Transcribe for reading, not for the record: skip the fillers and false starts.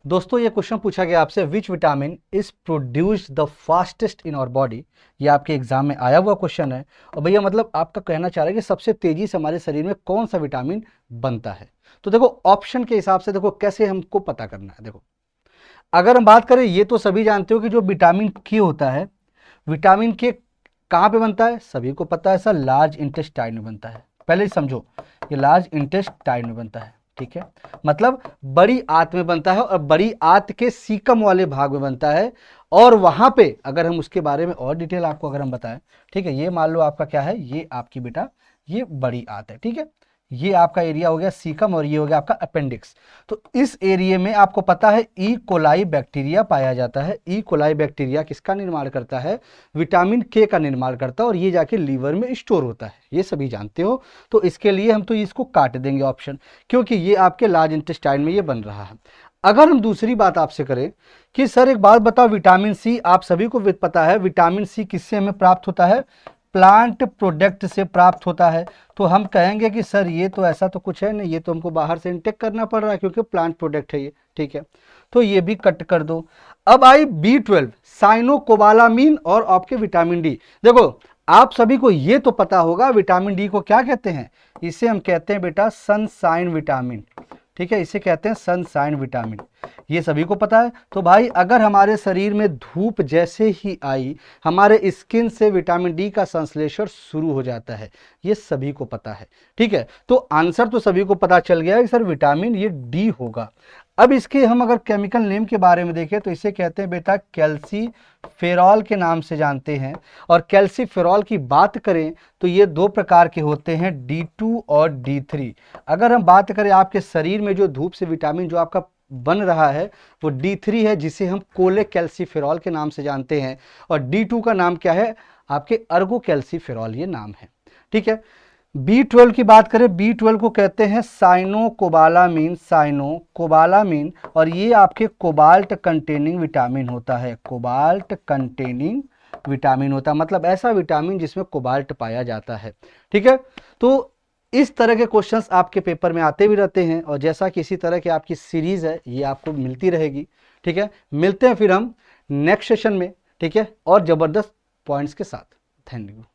दोस्तों ये क्वेश्चन पूछा गया आपसे, which vitamin is produced the fastest in our body. ये आपके एग्जाम में आया हुआ क्वेश्चन है। और भैया मतलब आपका कहना चाह रहा है कि सबसे तेजी से हमारे शरीर में कौन सा विटामिन बनता है। तो देखो ऑप्शन के हिसाब से देखो कैसे हमको पता करना है। देखो अगर हम बात करें, ये तो सभी जानते हो कि जो विटामिन के होता है, विटामिन के कहाँ पे बनता है, सभी को पता है सर, लार्ज इंटेस्टाइन में बनता है। पहले ही समझो, ये लार्ज इंटेस्टाइन में बनता है, ठीक है, मतलब बड़ी आंत में बनता है और बड़ी आंत के सीकम वाले भाग में बनता है। और वहां पे अगर हम उसके बारे में और डिटेल आपको अगर हम बताएं, ठीक है, ये मान लो आपका क्या है, ये आपकी बेटा ये बड़ी आंत है, ठीक है, ये आपका एरिया हो गया सीकम और ये हो गया आपका अपेंडिक्स। तो इस एरिया में आपको पता है ई कोलाई बैक्टीरिया पाया जाता है। ई कोलाई बैक्टीरिया किसका निर्माण करता है, विटामिन के का निर्माण करता है, और ये जाके लीवर में स्टोर होता है, ये सभी जानते हो। तो इसके लिए हम तो इसको काट देंगे ऑप्शन, क्योंकि ये आपके लार्ज इंटेस्टाइन में ये बन रहा है। अगर हम दूसरी बात आपसे करें कि सर एक बात बताओ, विटामिन सी आप सभी को पता है, विटामिन सी किससे हमें प्राप्त होता है, प्लांट प्रोडक्ट से प्राप्त होता है। तो हम कहेंगे कि सर ये तो ऐसा तो कुछ है नहीं, ये तो हमको बाहर से इनटेक करना पड़ रहा है क्योंकि प्लांट प्रोडक्ट है ये, ठीक है, तो ये भी कट कर दो। अब आई B12 साइनोकोबालामीन और आपके विटामिन डी। देखो आप सभी को ये तो पता होगा विटामिन डी को क्या कहते हैं, इसे हम कहते हैं बेटा सनसाइन विटामिन, ठीक है, इसे कहते हैं सनसाइन विटामिन, ये सभी को पता है। तो भाई अगर हमारे शरीर में धूप जैसे ही आई, हमारे स्किन से विटामिन डी का संश्लेषण शुरू हो जाता है, ये सभी को पता है, ठीक है। तो आंसर तो सभी को पता चल गया है कि सर विटामिन ये डी होगा। अब इसके हम अगर केमिकल नेम के बारे में देखें तो इसे कहते हैं बेटा कैल्सीफेरॉल के नाम से जानते हैं। और कैल्सीफेरॉल की बात करें तो ये दो प्रकार के होते हैं, D2 और D3। अगर हम बात करें आपके शरीर में जो धूप से विटामिन जो आपका बन रहा है वो D3 है, जिसे हम कोले कैल्सीफेरॉल के नाम से जानते हैं। और D2 का नाम क्या है, आपके अर्गो कैल्सीफेरॉल ये नाम है, ठीक है। B12 की बात करें, B12 को कहते हैं साइनोकोबालामीन, साइनोकोबालामीन, और ये आपके कोबाल्ट कंटेनिंग विटामिन होता है, कोबाल्ट कंटेनिंग विटामिन होता है, मतलब ऐसा विटामिन जिसमें कोबाल्ट पाया जाता है, ठीक है। तो इस तरह के क्वेश्चंस आपके पेपर में आते भी रहते हैं, और जैसा कि इसी तरह की आपकी सीरीज है ये आपको मिलती रहेगी, ठीक है। मिलते हैं फिर हम नेक्स्ट सेशन में, ठीक है, और ज़बरदस्त पॉइंट्स के साथ। धन्यवाद।